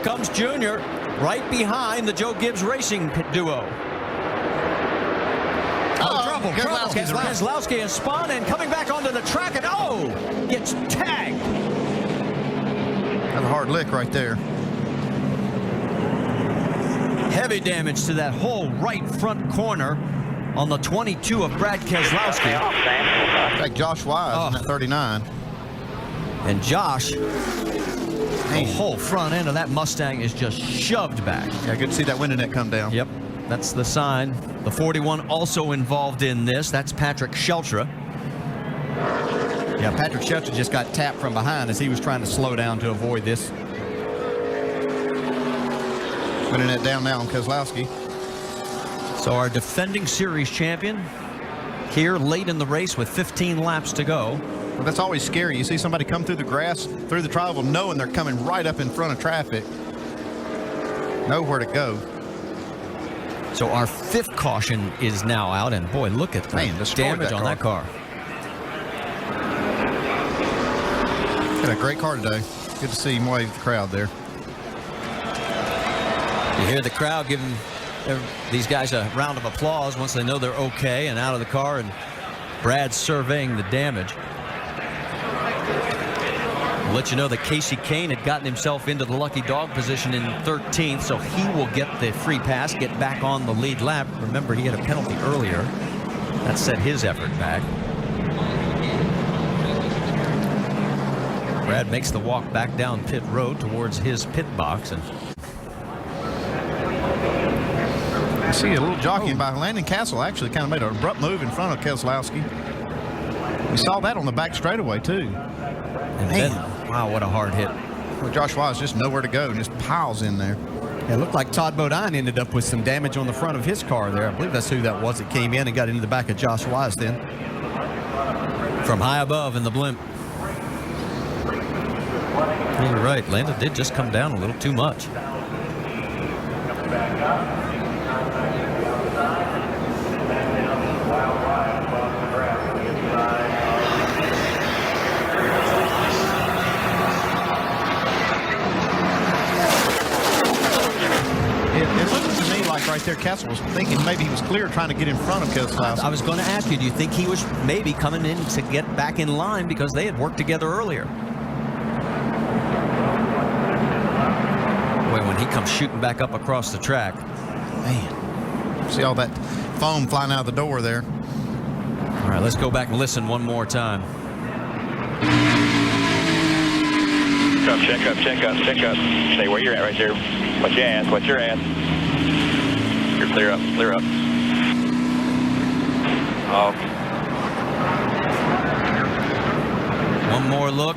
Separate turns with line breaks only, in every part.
Comes Junior right behind the Joe Gibbs Racing duo. Trouble. Keselowski has spun and coming back onto the track and gets tagged.
That's a hard lick right there.
Heavy damage to that whole right front corner on the 22 of Brad Keselowski.
In fact, Josh Wise in that 39.
And Josh, the whole front end of that Mustang is just shoved back.
Yeah, good to see that window net come down.
Yep, that's the sign. The 41 also involved in this. That's Patrick Sheltra.
Yeah, Patrick Sheltra just got tapped from behind as he was trying to slow down to avoid this.
Winning it down now on Keselowski.
So our defending series champion here late in the race with 15 laps to go.
Well, that's always scary. You see somebody come through the grass, through the tri-oval, knowing they're coming right up in front of traffic. Nowhere to go.
So our 5th caution is now out, and boy, look at the damage on that car.
Got a great car today. Good to see him wave the crowd there.
You hear the crowd giving these guys a round of applause once they know they're okay and out of the car, and Brad's surveying the damage. I'll let you know that Casey Kane had gotten himself into the lucky dog position in 13th, so he will get the free pass, get back on the lead lap. Remember, he had a penalty earlier. That set his effort back. Brad makes the walk back down pit road towards his pit box. And
I see a little jockeying by Landon Castle. Actually kind of made an abrupt move in front of Keselowski. We saw that on the back straightaway too.
And then, wow, what a hard hit.
Well, Josh Wise just nowhere to go and just piles in there.
It looked like Todd Bodine ended up with some damage on the front of his car there. I believe that's who that was that came in and got into the back of Josh Wise then.
From high above in the blimp. You're right, Landon did just come down a little too much.
It looks to me like right there Castle was thinking maybe he was clear trying to get in front of Keselowski.
I was going to ask you, do you think he was maybe coming in to get back in line because they had worked together earlier? Boy, when he comes shooting back up across the track.
Man, see all that foam flying out the door there.
All right, let's go back and listen one more time.
Check up. Stay where you're at right there. Watch your ass. You're clear up. Off.
One more look.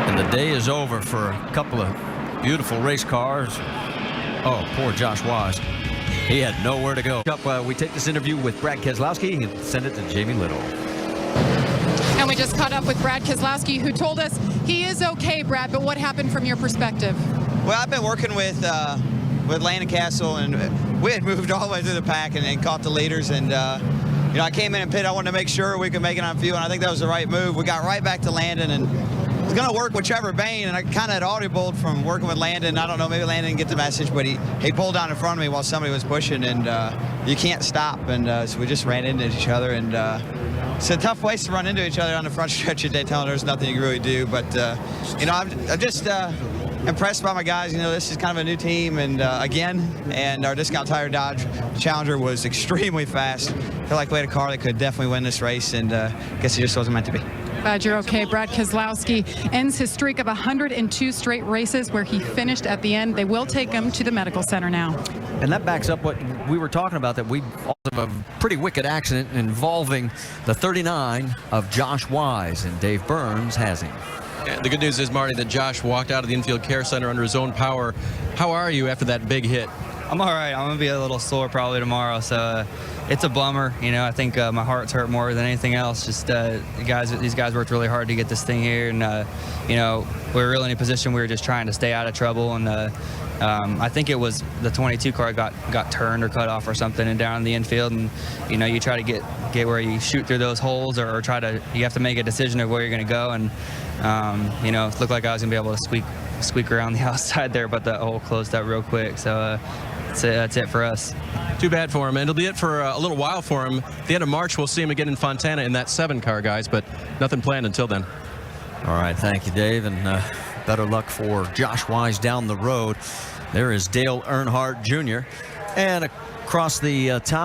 And the day is over for a couple of beautiful race cars. Oh, poor Josh Wise. He had nowhere to go. We take this interview with Brad Keselowski and send it to Jamie Little.
And we just caught up with Brad Keselowski, who told us he is okay, Brad, but what happened from your perspective?
Well, I've been working with Landon Castle, and we had moved all the way through the pack and caught the leaders. And, you know, I came in and pit. I wanted to make sure we could make it on fuel, and I think that was the right move. We got right back to Landon, and it's going to work with Trevor Bain. And I kind of had audibled from working with Landon. I don't know, maybe Landon didn't get the message, but he pulled down in front of me while somebody was pushing, and you can't stop. And so we just ran into each other, and it's a tough place to run into each other on the front stretch of Daytona. There's nothing you can really do, but you know, I'm just impressed by my guys. You know, this is kind of a new team, and and our Discount Tire Dodge Challenger was extremely fast. I feel like we had a car that could definitely win this race, and I guess it just wasn't meant to be.
Glad you're okay. Brad Keselowski ends his streak of 102 straight races where he finished at the end. They will take him to the medical center now.
And that backs up what we were talking about, that we also have a pretty wicked accident involving the 39 of Josh Wise, and Dave Burns has him.
Yeah, the good news is, Marty, that Josh walked out of the infield care center under his own power. How are you after that big hit?
I'm all right. I'm going to be a little sore probably tomorrow, so it's a bummer. You know, I think my heart's hurt more than anything else. Just these guys worked really hard to get this thing here, and, you know, we were really in a position we were just trying to stay out of trouble, and I think it was the 22 car got turned or cut off or something and down in the infield, and, you know, you try to get where you shoot through those holes, or you have to make a decision of where you're going to go, and, you know, it looked like I was going to be able to squeak around the outside there, but that hole closed up real quick. So that's it for us.
Too bad for him, and it'll be it for a little while for him. At the end of March, we'll see him again in Fontana in that 7 car, guys, but nothing planned until then.
All right, thank you, Dave, and better luck for Josh Wise down the road. There is Dale Earnhardt Jr. And across the top.